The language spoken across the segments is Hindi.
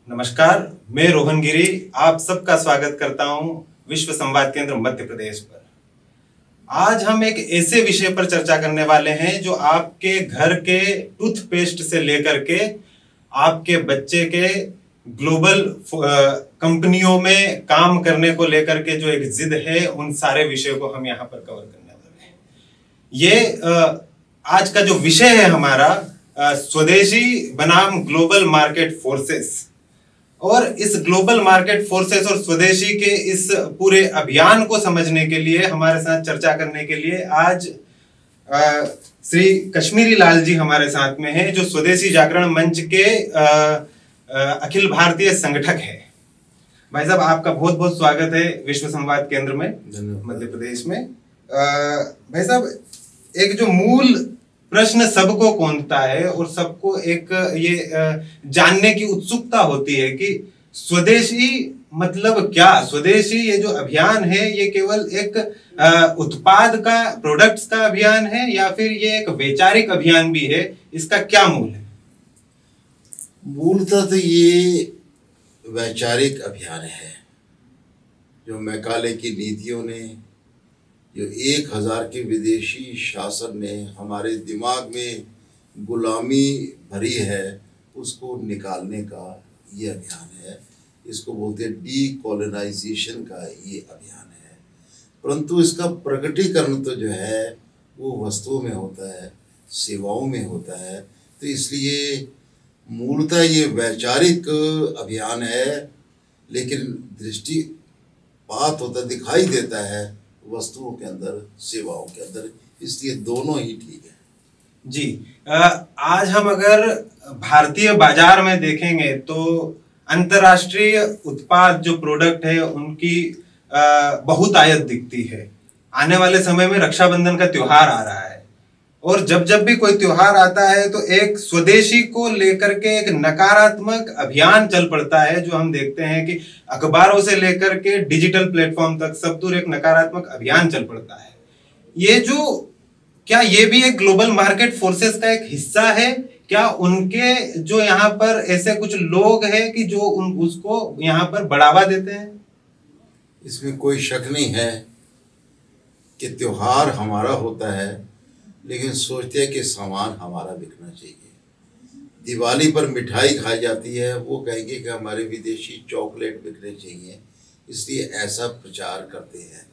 नमस्कार, मैं रोहन गिरी आप सबका स्वागत करता हूं विश्व संवाद केंद्र मध्य प्रदेश पर। आज हम एक ऐसे विषय पर चर्चा करने वाले हैं जो आपके घर के टूथपेस्ट से लेकर के आपके बच्चे के ग्लोबल कंपनियों में काम करने को लेकर के जो एक जिद है, उन सारे विषयों को हम यहाँ पर कवर करने वाले हैं। ये आज का जो विषय है हमारा स्वदेशी बनाम ग्लोबल मार्केट फोर्सेस। और इस ग्लोबल मार्केट फोर्सेस और स्वदेशी के इस पूरे अभियान को समझने के लिए हमारे साथ चर्चा करने के लिए आज श्री कश्मीरी लाल जी हमारे साथ में हैं, जो स्वदेशी जागरण मंच के अखिल भारतीय संगठक है। भाई साहब, आपका बहुत बहुत स्वागत है विश्व संवाद केंद्र में मध्य प्रदेश में। भाई साहब, एक जो मूल प्रश्न सबको कौंधता है और सबको एक ये जानने की उत्सुकता होती है कि स्वदेशी मतलब क्या। स्वदेशी ये जो अभियान है, ये केवल एक उत्पाद का, प्रोडक्ट्स का अभियान है या फिर ये एक वैचारिक अभियान भी है? इसका क्या मूल है? मूलतः तो ये वैचारिक अभियान है जो मैकाले की नीतियों ने, जो 1000 के विदेशी शासन ने हमारे दिमाग में गुलामी भरी है, उसको निकालने का ये अभियान है। इसको बोलते हैं डीकोलोनाइजेशन का ये अभियान है। परंतु इसका प्रकटीकरण तो जो है वो वस्तुओं में होता है, सेवाओं में होता है। तो इसलिए मूलतः ये वैचारिक अभियान है, लेकिन दृष्टिपात होता दिखाई देता है वस्तुओं के अंदर, सेवाओं के अंदर। इसलिए दोनों ही ठीक है जी। आज हम अगर भारतीय बाजार में देखेंगे तो अंतर्राष्ट्रीय उत्पाद जो प्रोडक्ट है उनकी बहुतायत दिखती है। आने वाले समय में रक्षाबंधन का त्योहार आ रहा है और जब भी कोई त्योहार आता है तो एक स्वदेशी को लेकर के एक नकारात्मक अभियान चल पड़ता है, जो हम देखते हैं कि अखबारों से लेकर के डिजिटल प्लेटफॉर्म तक सब दूर एक नकारात्मक अभियान चल पड़ता है। ये जो क्या ये भी एक ग्लोबल मार्केट फोर्सेस का एक हिस्सा है? क्या उनके जो यहाँ पर ऐसे कुछ लोग हैं कि जो उसको यहाँ पर बढ़ावा देते हैं? इसमें कोई शक नहीं है कि त्योहार हमारा होता है, लेकिन सोचते हैं कि सामान हमारा बिकना चाहिए। दिवाली पर मिठाई खाई जाती है, वो कहेंगे कि हमारे विदेशी चॉकलेट बिकने चाहिए, इसलिए ऐसा प्रचार करते हैं।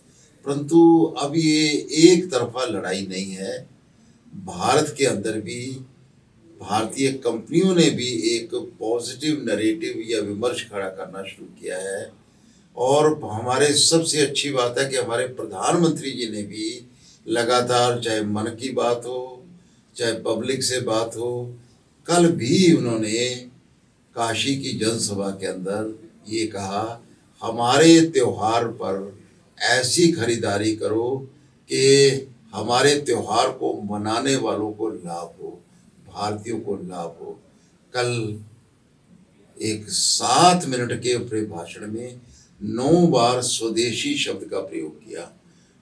परंतु अब ये एक तरफा लड़ाई नहीं है। भारत के अंदर भी भारतीय कंपनियों ने भी एक पॉजिटिव नैरेटिव या विमर्श खड़ा करना शुरू किया है। और हमारे सबसे अच्छी बात है कि हमारे प्रधानमंत्री जी ने भी लगातार, चाहे मन की बात हो, चाहे पब्लिक से बात हो, कल भी उन्होंने काशी की जनसभा के अंदर ये कहा, हमारे त्योहार पर ऐसी खरीदारी करो कि हमारे त्योहार को मनाने वालों को लाभ हो, भारतीयों को लाभ हो। कल एक 7 मिनट के अपने भाषण में 9 बार स्वदेशी शब्द का प्रयोग किया,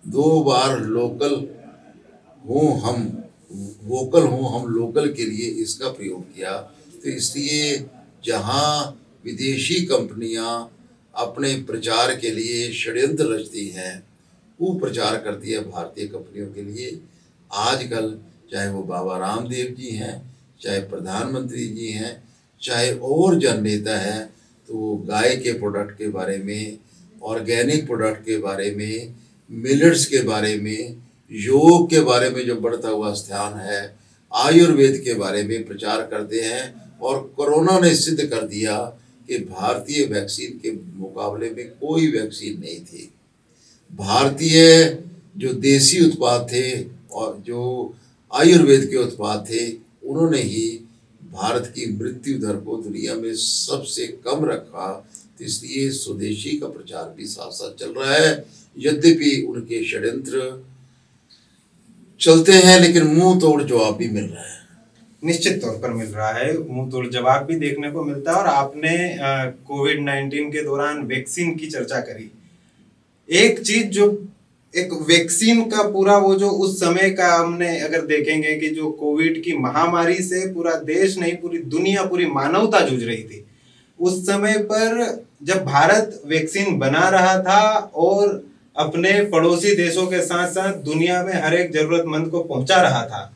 2 बार लोकल हो हम, वोकल हो हम लोकल के लिए इसका प्रयोग किया। तो इसलिए जहां विदेशी कंपनियां अपने प्रचार के लिए षड्यंत्र रचती हैं, वो प्रचार करती है भारतीय कंपनियों के लिए। आजकल चाहे वो बाबा रामदेव जी हैं, चाहे प्रधानमंत्री जी हैं, चाहे और जन नेता हैं, तो वो गाय के प्रोडक्ट के बारे में, ऑर्गेनिक प्रोडक्ट के बारे में, मिलेट्स के बारे में, योग के बारे में जो बढ़ता हुआ स्थान है, आयुर्वेद के बारे में प्रचार करते हैं। और कोरोना ने सिद्ध कर दिया कि भारतीय वैक्सीन के मुकाबले में कोई वैक्सीन नहीं थी। भारतीय जो देसी उत्पाद थे और जो आयुर्वेद के उत्पाद थे, उन्होंने ही भारत की मृत्यु दर को दुनिया में सबसे कम रखा। तो इसलिए स्वदेशी का प्रचार भी साथ साथ चल रहा है। यद्यपि उनके षड्यंत्र चलते हैं, लेकिन मुंह तोड़ जवाब भी मिल रहा है। निश्चित तौर पर मिल रहा है, मुंह तोड़ जवाब भी देखने को मिलता है। और आपने कोविड-19 के दौरान वैक्सीन की चर्चा करी। एक चीज जो एक वैक्सीन का पूरा वो जो उस समय का हमने अगर देखेंगे कि जो कोविड की महामारी से पूरा देश नहीं, पूरी दुनिया, पूरी मानवता जूझ रही थी, उस समय पर जब भारत वैक्सीन बना रहा था और अपने पड़ोसी देशों के साथ साथ दुनिया में हर एक जरूरतमंद को पहुंचा रहा था,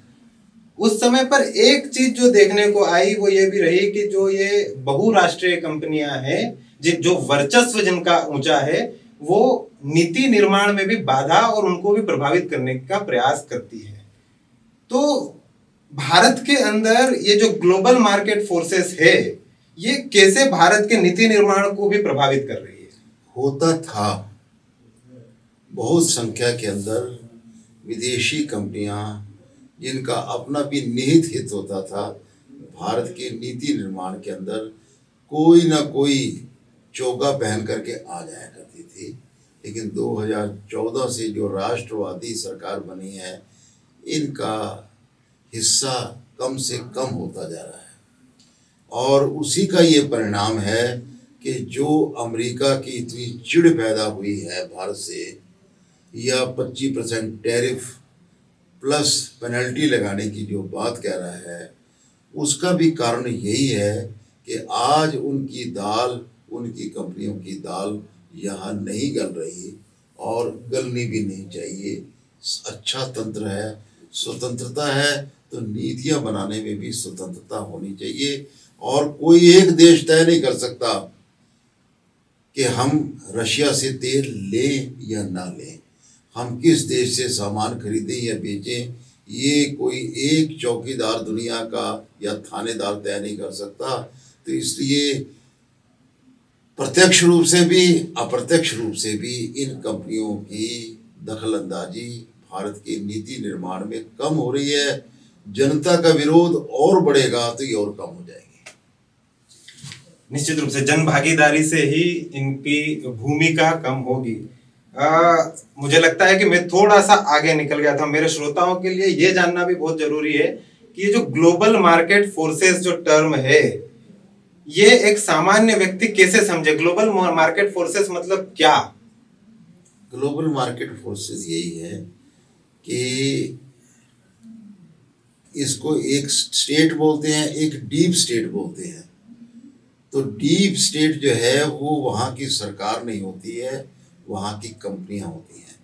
उस समय पर एक चीज जो देखने को आई वो ये भी रही कि जो ये बहुराष्ट्रीय कंपनियां हैं, जो वर्चस्व जिनका ऊंचा है, वो नीति निर्माण में भी बाधा और उनको भी प्रभावित करने का प्रयास करती है। तो भारत के अंदर ये जो ग्लोबल मार्केट फोर्सेस है, ये कैसे भारत के नीति निर्माण को भी प्रभावित कर रही है? होता था बहुत संख्या के अंदर विदेशी कंपनियां जिनका अपना भी निहित हित होता था भारत के नीति निर्माण के अंदर कोई ना कोई चोगा पहन करके आ जाया करती थी। लेकिन 2014 से जो राष्ट्रवादी सरकार बनी है, इनका हिस्सा कम से कम होता जा रहा है और उसी का ये परिणाम है कि जो अमेरिका की इतनी चिढ़ पैदा हुई है भारत से, या 25% टैरिफ प्लस पेनल्टी लगाने की जो बात कह रहा है, उसका भी कारण यही है कि आज उनकी दाल, उनकी कंपनियों की दाल यहाँ नहीं गल रही और गलनी भी नहीं चाहिए। अच्छा तंत्र है, स्वतंत्रता है, तो नीतियाँ बनाने में भी स्वतंत्रता होनी चाहिए और कोई एक देश तय नहीं कर सकता कि हम रशिया से तेल लें या ना लें, हम किस देश से सामान खरीदें या बेचें, ये कोई एक चौकीदार दुनिया का या थानेदार तय नहीं कर सकता। तो इसलिए प्रत्यक्ष रूप से भी अप्रत्यक्ष रूप से भी इन कंपनियों की दखलंदाजी भारत के नीति निर्माण में कम हो रही है। जनता का विरोध और बढ़ेगा तो ये और कम हो जाएगी। निश्चित रूप से जन भागीदारी से ही इनकी भूमिका कम होगी। मुझे लगता है कि मैं थोड़ा सा आगे निकल गया था। मेरे श्रोताओं के लिए ये जानना भी बहुत जरूरी है कि ये जो ग्लोबल मार्केट फोर्सेस जो टर्म है, ये एक सामान्य व्यक्ति कैसे समझे? ग्लोबल मार्केट फोर्सेस मतलब क्या? ग्लोबल मार्केट फोर्सेस यही है कि इसको एक स्टेट बोलते हैं, एक डीप स्टेट बोलते हैं। तो डीप स्टेट जो है वो वहाँ की सरकार नहीं होती है, वहाँ की कंपनियां होती हैं।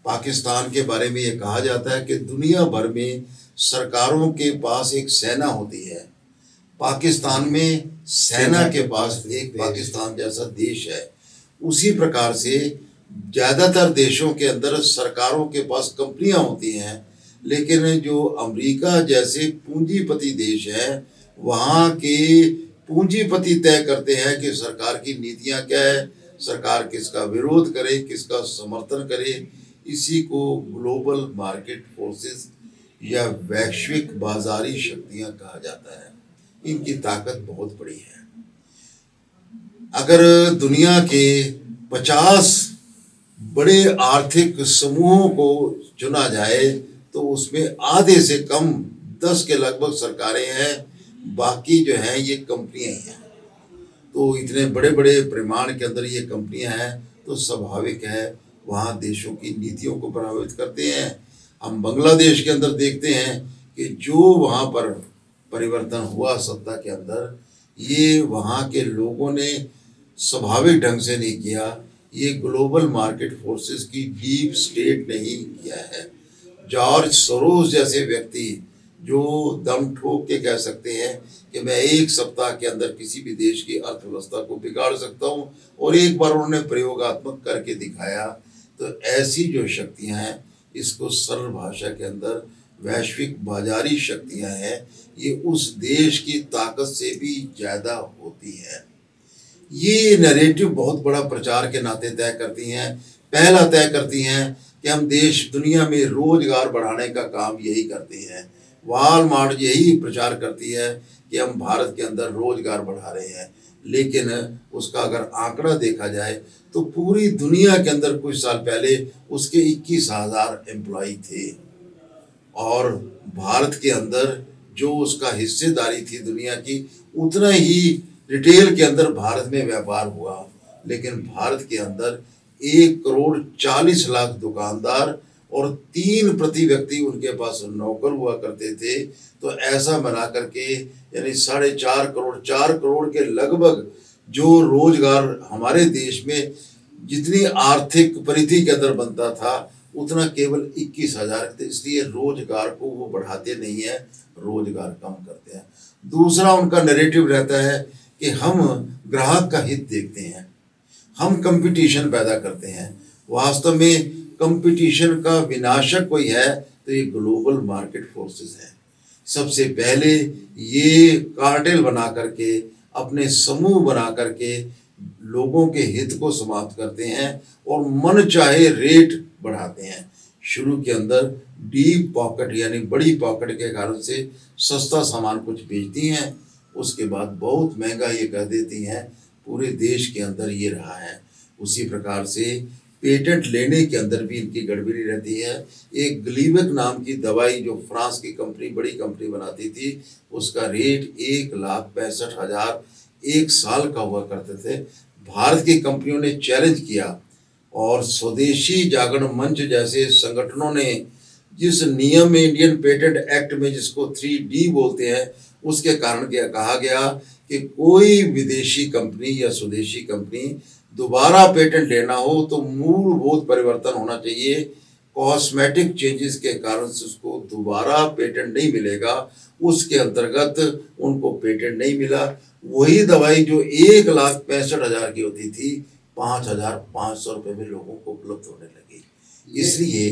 पाकिस्तान के बारे में ये कहा जाता है कि दुनिया भर में सरकारों के पास एक सेना होती है, पाकिस्तान में सेना के पास एक पाकिस्तान जैसा देश है। उसी प्रकार से ज़्यादातर देशों के अंदर सरकारों के पास कंपनियां होती हैं, लेकिन जो अमेरिका जैसे पूंजीपति देश है, वहाँ के पूंजीपति तय करते हैं कि सरकार की नीतियाँ क्या है, सरकार किसका विरोध करे, किसका समर्थन करे। इसी को ग्लोबल मार्केट फोर्सेस या वैश्विक बाजारी शक्तियां कहा जाता है। इनकी ताकत बहुत बड़ी है। अगर दुनिया के 50 बड़े आर्थिक समूहों को चुना जाए तो उसमें आधे से कम 10 के लगभग सरकारें हैं, बाकी जो हैं ये कंपनियां हैं। तो इतने बड़े बड़े परिमाण के अंदर ये कंपनियां हैं, तो स्वाभाविक है वहाँ देशों की नीतियों को प्रभावित करते हैं। हम बांग्लादेश के अंदर देखते हैं कि जो वहाँ पर परिवर्तन हुआ सत्ता के अंदर, ये वहाँ के लोगों ने स्वाभाविक ढंग से नहीं किया, ये ग्लोबल मार्केट फोर्सेस की डीप स्टेट ने ही किया है। जॉर्ज सोरोस जैसे व्यक्ति जो दम ठोक के कह सकते हैं कि मैं एक सप्ताह के अंदर किसी भी देश की अर्थव्यवस्था को बिगाड़ सकता हूं, और एक बार उन्होंने प्रयोगात्मक करके दिखाया। तो ऐसी जो शक्तियां हैं, इसको सरल भाषा के अंदर वैश्विक बाजारी शक्तियां हैं, ये उस देश की ताकत से भी ज़्यादा होती है। ये नैरेटिव बहुत बड़ा प्रचार के नाते तय करती हैं। पहला तय करती हैं कि हम देश दुनिया में रोजगार बढ़ाने का काम यही करते हैं। वॉलमार्ट यही प्रचार करती है कि हम भारत के अंदर रोजगार बढ़ा रहे हैं, लेकिन उसका अगर आंकड़ा देखा जाए तो पूरी दुनिया के अंदर कुछ साल पहले उसके 21,000 एम्प्लॉय थे, और भारत के अंदर जो उसका हिस्सेदारी थी दुनिया की, उतना ही रिटेल के अंदर भारत में व्यापार हुआ। लेकिन भारत के अंदर 1,40,00,000 दुकानदार और 3 प्रति व्यक्ति उनके पास नौकर हुआ करते थे। तो ऐसा बना करके यानी 4.5 करोड़, 4 करोड़ के लगभग जो रोजगार हमारे देश में जितनी आर्थिक परिधि के अंदर बनता था उतना केवल 21,000 थे, इसलिए रोजगार को वो बढ़ाते नहीं है, रोजगार कम करते हैं। दूसरा उनका नैरेटिव रहता है कि हम ग्राहक का हित देखते हैं, हम कंपटीशन पैदा करते हैं। वास्तव में कंपटीशन का विनाशक कोई है तो ये ग्लोबल मार्केट फोर्सेस हैं। सबसे पहले ये कार्टेल बना करके, अपने समूह बना करके लोगों के हित को समाप्त करते हैं और मन चाहे रेट बढ़ाते हैं। शुरू के अंदर डीप पॉकेट यानी बड़ी पॉकेट के कारण से सस्ता सामान कुछ बेचती हैं, उसके बाद बहुत महंगा ये कह देती हैं। पूरे देश के अंदर ये रहा है। उसी प्रकार से पेटेंट लेने के अंदर भी इनकी गड़बड़ी रहती है। एक ग्लीवेक नाम की दवाई जो फ्रांस की कंपनी, बड़ी कंपनी बनाती थी, उसका रेट 1,65,000 एक साल का हुआ करते थे। भारत की कंपनियों ने चैलेंज किया और स्वदेशी जागरण मंच जैसे संगठनों ने जिस नियम में इंडियन पेटेंट एक्ट में जिसको 3D बोलते हैं, उसके कारण क्या कहा गया कि कोई विदेशी कंपनी या स्वदेशी कंपनी दोबारा पेटेंट लेना हो तो मूलभूत परिवर्तन होना चाहिए। कॉस्मेटिक चेंजेस के कारण से उसको दोबारा पेटेंट नहीं मिलेगा, उसके अंतर्गत उनको पेटेंट नहीं मिला। वही दवाई जो 1,65,000 की होती थी 5,500 रुपये में लोगों को उपलब्ध होने लगी। इसलिए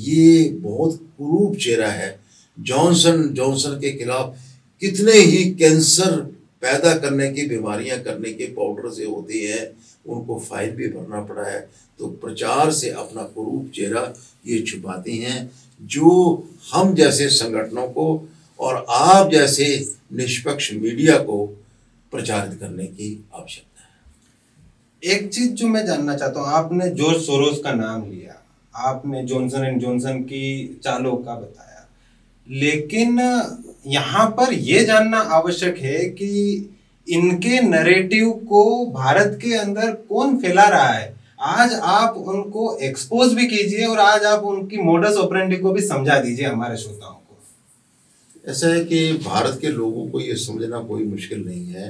ये बहुत कुरूप चेहरा है। जॉनसन के खिलाफ कितने ही कैंसर पैदा करने की बीमारियां करने के पाउडर से होती हैं, उनको फाइन भी भरना पड़ा है। तो प्रचार से अपना कुरूप चेहरा ये छुपाती हैं, जो हम जैसे संगठनों को और आप जैसे निष्पक्ष मीडिया को प्रचारित करने की आवश्यकता है। एक चीज जो मैं जानना चाहता हूँ, आपने जॉर्ज सोरोस का नाम लिया, आपने जॉनसन एंड जॉनसन की चालों का बताया, लेकिन यहाँ पर यह जानना आवश्यक है कि इनके नैरेटिव को भारत के अंदर कौन फैला रहा है। आज आप उनको एक्सपोज भी कीजिए और आज आप उनकी मोडस ऑपरेंडी को भी समझा दीजिए हमारे श्रोताओं को। ऐसा है कि भारत के लोगों को ये समझना कोई मुश्किल नहीं है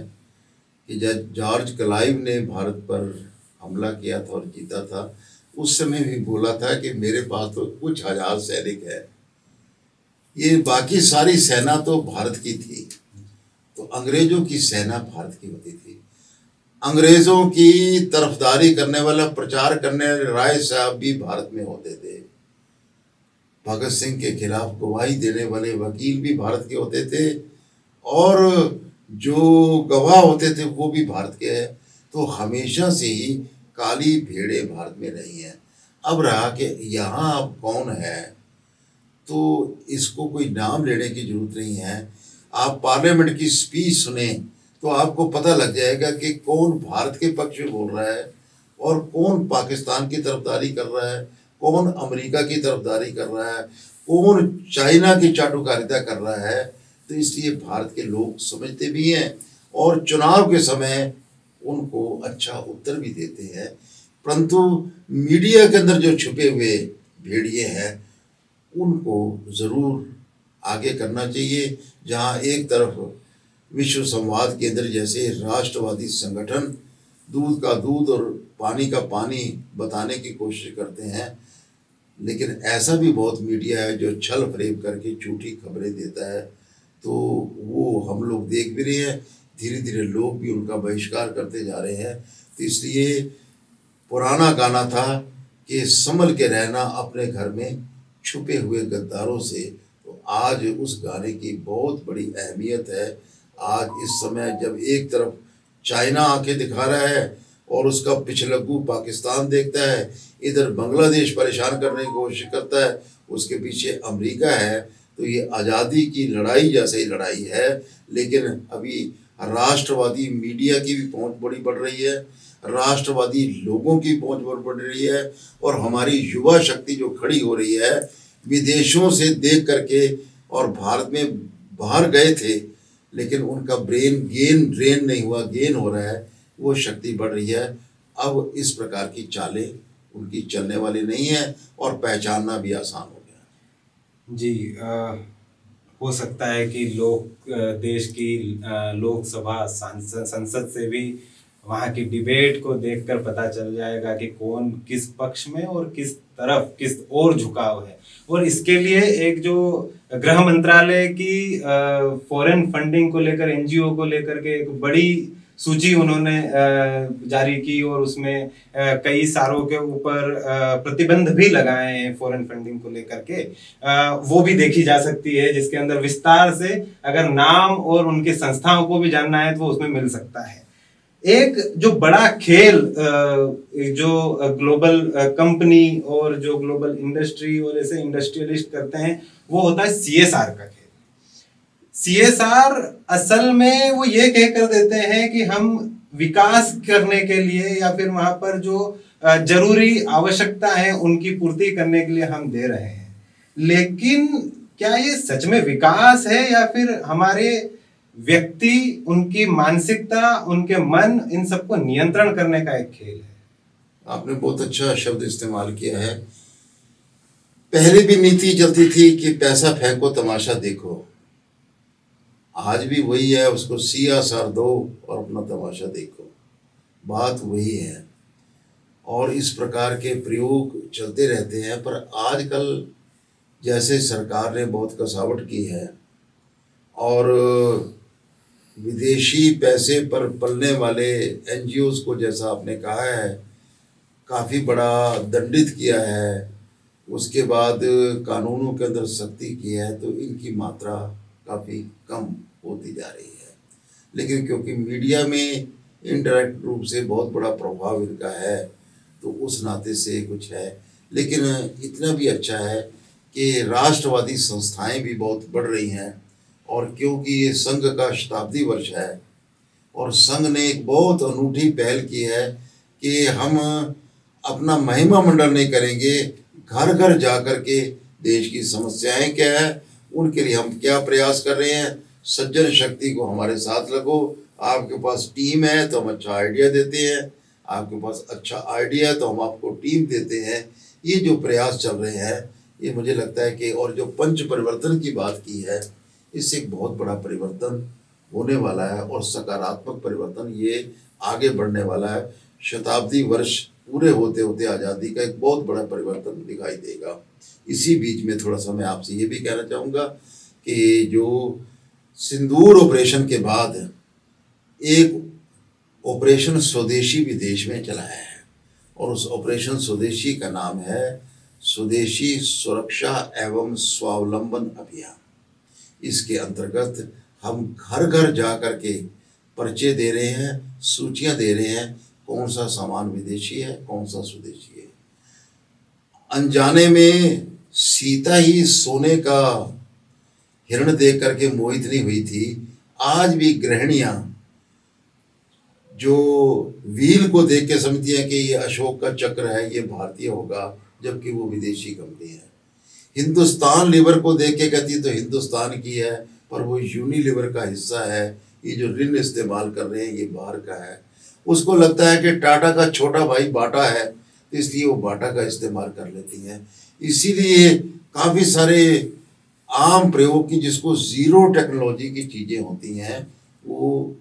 कि जब जॉर्ज क्लाइव ने भारत पर हमला किया था और जीता था, उस समय भी बोला था कि मेरे पास तो कुछ हजार सैनिक है, ये बाकी सारी सेना तो भारत की थी। तो अंग्रेजों की सेना भारत की होती थी। अंग्रेजों की तरफदारी करने वाला, प्रचार करने वाले राय साहब भी भारत में होते थे। भगत सिंह के खिलाफ गवाही देने वाले वकील भी भारत के होते थे और जो गवाह होते थे वो भी भारत के हैं। तो हमेशा से ही काली भेड़ें भारत में रही हैं। अब रहा कि यहाँ अब कौन है, तो इसको कोई नाम लेने की जरूरत नहीं है। आप पार्लियामेंट की स्पीच सुने तो आपको पता लग जाएगा कि कौन भारत के पक्ष में बोल रहा है और कौन पाकिस्तान की तरफदारी कर रहा है, कौन अमेरिका की तरफदारी कर रहा है, कौन चाइना की चाटुकारिता कर रहा है। तो इसलिए भारत के लोग समझते भी हैं और चुनाव के समय उनको अच्छा उत्तर भी देते हैं। परंतु मीडिया के अंदर जो छुपे हुए भेड़िए हैं उनको ज़रूर आगे करना चाहिए। जहाँ एक तरफ विश्व संवाद केंद्र जैसे राष्ट्रवादी संगठन दूध का दूध और पानी का पानी बताने की कोशिश करते हैं, लेकिन ऐसा भी बहुत मीडिया है जो छल फरेब करके झूठी खबरें देता है। तो वो हम लोग देख भी रहे हैं, धीरे धीरे लोग भी उनका बहिष्कार करते जा रहे हैं। तो इसलिए पुराना गाना था कि संभल के रहना अपने घर में छुपे हुए गद्दारों से, तो आज उस गाने की बहुत बड़ी अहमियत है। आज इस समय जब एक तरफ चाइना आंखें दिखा रहा है और उसका पिछलग्गू पाकिस्तान देखता है, इधर बांग्लादेश परेशान करने की कोशिश करता है, उसके पीछे अमेरिका है, तो ये आज़ादी की लड़ाई जैसे ही लड़ाई है। लेकिन अभी राष्ट्रवादी मीडिया की भी पहुंच बड़ी बढ़ रही है, राष्ट्रवादी लोगों की पहुंच बढ़ रही है और हमारी युवा शक्ति जो खड़ी हो रही है विदेशों से देख करके, और भारत में बाहर गए थे लेकिन उनका ब्रेन ड्रेन नहीं हुआ, गेन हो रहा है, वो शक्ति बढ़ रही है। अब इस प्रकार की चालें उनकी चलने वाली नहीं है और पहचानना भी आसान हो गया। जी, हो सकता है कि लोग देश की लोकसभा संसद से भी वहाँ की डिबेट को देखकर पता चल जाएगा कि कौन किस पक्ष में और किस तरफ किस ओर झुकाव है। और इसके लिए एक जो गृह मंत्रालय की फॉरेन फंडिंग को लेकर, एनजीओ को लेकर के एक बड़ी सूची उन्होंने जारी की और उसमें कई सालों के ऊपर प्रतिबंध भी लगाए हैं फॉरेन फंडिंग को लेकर के, वो भी देखी जा सकती है, जिसके अंदर विस्तार से अगर नाम और उनकी संस्थाओं को भी जानना है तो वो उसमें मिल सकता है। एक जो बड़ा खेल जो ग्लोबल कंपनी और जो ग्लोबल इंडस्ट्री और ऐसे इंडस्ट्रियलिस्ट करते हैं वो होता है सीएसआर का खेल। सीएसआर असल में वो ये कह कर देते हैं कि हम विकास करने के लिए या फिर वहां पर जो जरूरी आवश्यकता है उनकी पूर्ति करने के लिए हम दे रहे हैं, लेकिन क्या ये सच में विकास है या फिर हमारे व्यक्ति, उनकी मानसिकता, उनके मन, इन सबको नियंत्रण करने का एक खेल है? आपने बहुत अच्छा शब्द इस्तेमाल किया है। पहले भी नीति चलती थी कि पैसा फेंको तमाशा देखो, आज भी वही है, उसको CSR दो और अपना तमाशा देखो, बात वही है। और इस प्रकार के प्रयोग चलते रहते हैं। पर आजकल जैसे सरकार ने बहुत कसावट की है और विदेशी पैसे पर पलने वाले NGOs को, जैसा आपने कहा है, काफ़ी बड़ा दंडित किया है, उसके बाद कानूनों के अंदर सख्ती की है, तो इनकी मात्रा काफ़ी कम होती जा रही है। लेकिन क्योंकि मीडिया में इनडायरेक्ट रूप से बहुत बड़ा प्रभाव इनका है, तो उस नाते से कुछ है। लेकिन इतना भी अच्छा है कि राष्ट्रवादी संस्थाएं भी बहुत बढ़ रही हैं। और क्योंकि ये संघ का शताब्दी वर्ष है और संघ ने एक बहुत अनूठी पहल की है कि हम अपना महिमा मंडन नहीं करेंगे, घर घर जा कर के देश की समस्याएं क्या है, उनके लिए हम क्या प्रयास कर रहे हैं, सज्जन शक्ति को हमारे साथ लगो, आपके पास टीम है तो हम अच्छा आइडिया देते हैं, आपके पास अच्छा आइडिया है तो हम आपको टीम देते हैं। ये जो प्रयास चल रहे हैं, ये मुझे लगता है कि, और जो पंच परिवर्तन की बात की है, इससे एक बहुत बड़ा परिवर्तन होने वाला है और सकारात्मक परिवर्तन ये आगे बढ़ने वाला है। शताब्दी वर्ष पूरे होते होते आज़ादी का एक बहुत बड़ा परिवर्तन दिखाई देगा। इसी बीच में थोड़ा सा मैं आपसे ये भी कहना चाहूँगा कि जो सिंदूर ऑपरेशन के बाद एक ऑपरेशन स्वदेशी भी देश में चलाया है और उस ऑपरेशन स्वदेशी का नाम है स्वदेशी सुरक्षा एवं स्वावलंबन अभियान। इसके अंतर्गत हम घर घर जा कर के पर्चे दे रहे हैं, सूचियां दे रहे हैं, कौन सा सामान विदेशी है, कौन सा स्वदेशी है। अनजाने में सीता ही सोने का हिरण देख करके मोहित नहीं हुई थी। आज भी गृहिणियां जो व्हील को देख के समझती हैं कि ये अशोक का चक्र है, ये भारतीय होगा, जबकि वो विदेशी कंपनी है। हिंदुस्तान लीवर को देख के कहती है तो हिंदुस्तान की है, पर वो यूनिलीवर का हिस्सा है। ये जो ऋण इस्तेमाल कर रहे हैं ये बाहर का है। उसको लगता है कि टाटा का छोटा भाई बाटा है, तो इसलिए वो बाटा का इस्तेमाल कर लेती हैं। इसीलिए काफ़ी सारे आम प्रयोग की, जिसको ज़ीरो टेक्नोलॉजी की चीज़ें होती हैं, वो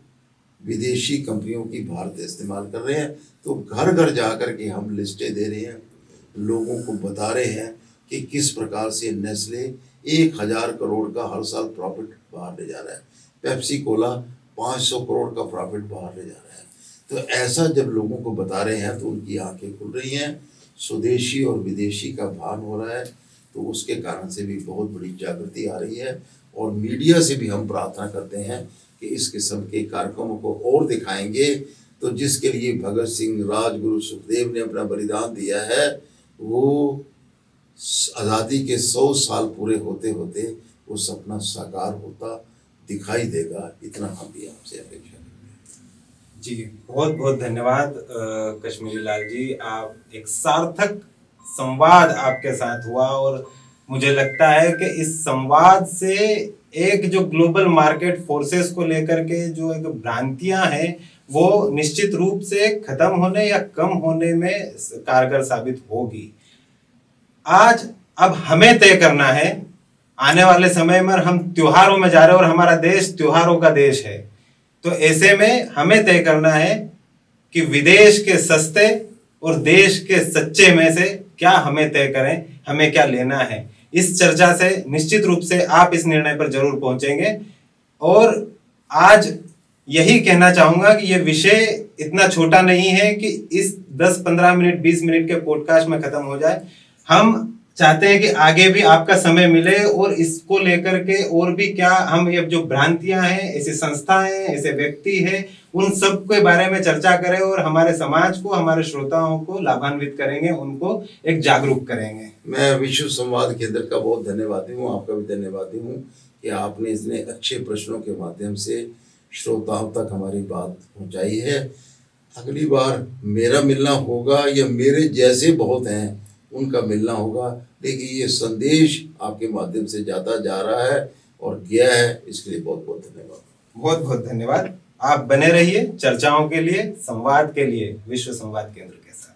विदेशी कंपनियों की भारत इस्तेमाल कर रहे हैं। तो घर घर जा कर के हम लिस्टें दे रहे हैं, लोगों को बता रहे हैं कि किस प्रकार से नेस्ले 1000 करोड़ का हर साल प्रॉफिट बाहर ले जा रहा है, पेप्सी कोला 500 करोड़ का प्रॉफिट बाहर ले जा रहा है। तो ऐसा जब लोगों को बता रहे हैं तो उनकी आंखें खुल रही हैं, स्वदेशी और विदेशी का भान हो रहा है। तो उसके कारण से भी बहुत बड़ी जागृति आ रही है। और मीडिया से भी हम प्रार्थना करते हैं कि इस किस्म के कार्यक्रमों को और दिखाएंगे, तो जिसके लिए भगत सिंह, राजगुरु, सुखदेव ने अपना बलिदान दिया है, वो आज़ादी के 100 साल पूरे होते होते वो सपना साकार होता दिखाई देगा। इतना हम भी आपसे अपेक्षा करते हैं। जी, बहुत बहुत धन्यवाद कश्मीरी लाल जी। आप एक सार्थक संवाद आपके साथ हुआ और मुझे लगता है कि इस संवाद से एक जो ग्लोबल मार्केट फोर्सेस को लेकर के जो एक भ्रांतियां हैं वो निश्चित रूप से खत्म होने या कम होने में कारगर साबित होगी। आज अब हमें तय करना है, आने वाले समय में हम त्योहारों में जा रहे हैं और हमारा देश त्योहारों का देश है, तो ऐसे में हमें तय करना है कि विदेश के सस्ते और देश के सच्चे में से क्या हमें तय करें, हमें क्या लेना है। इस चर्चा से निश्चित रूप से आप इस निर्णय पर जरूर पहुंचेंगे। और आज यही कहना चाहूंगा कि यह विषय इतना छोटा नहीं है कि इस 10-15 मिनट 20 मिनट के पॉडकास्ट में खत्म हो जाए। हम चाहते हैं कि आगे भी आपका समय मिले और इसको लेकर के और भी क्या हम ये जो भ्रांतियां हैं, ऐसी संस्थाएं हैं, ऐसे व्यक्ति हैं, उन सब के बारे में चर्चा करें और हमारे समाज को, हमारे श्रोताओं को लाभान्वित करेंगे, उनको एक जागरूक करेंगे। मैं विश्व संवाद केंद्र का बहुत धन्यवादी हूँ, आपका भी धन्यवादी हूँ कि आपने इतने अच्छे प्रश्नों के माध्यम से श्रोताओं तक हमारी बात पहुँचाई है। अगली बार मेरा मिलना होगा या मेरे जैसे बहुत हैं उनका मिलना होगा, लेकिन ये संदेश आपके माध्यम से जाता जा रहा है और गया है, इसके लिए बहुत बहुत धन्यवाद। बहुत बहुत धन्यवाद। आप बने रहिए चर्चाओं के लिए, संवाद के लिए विश्व संवाद केंद्र के साथ।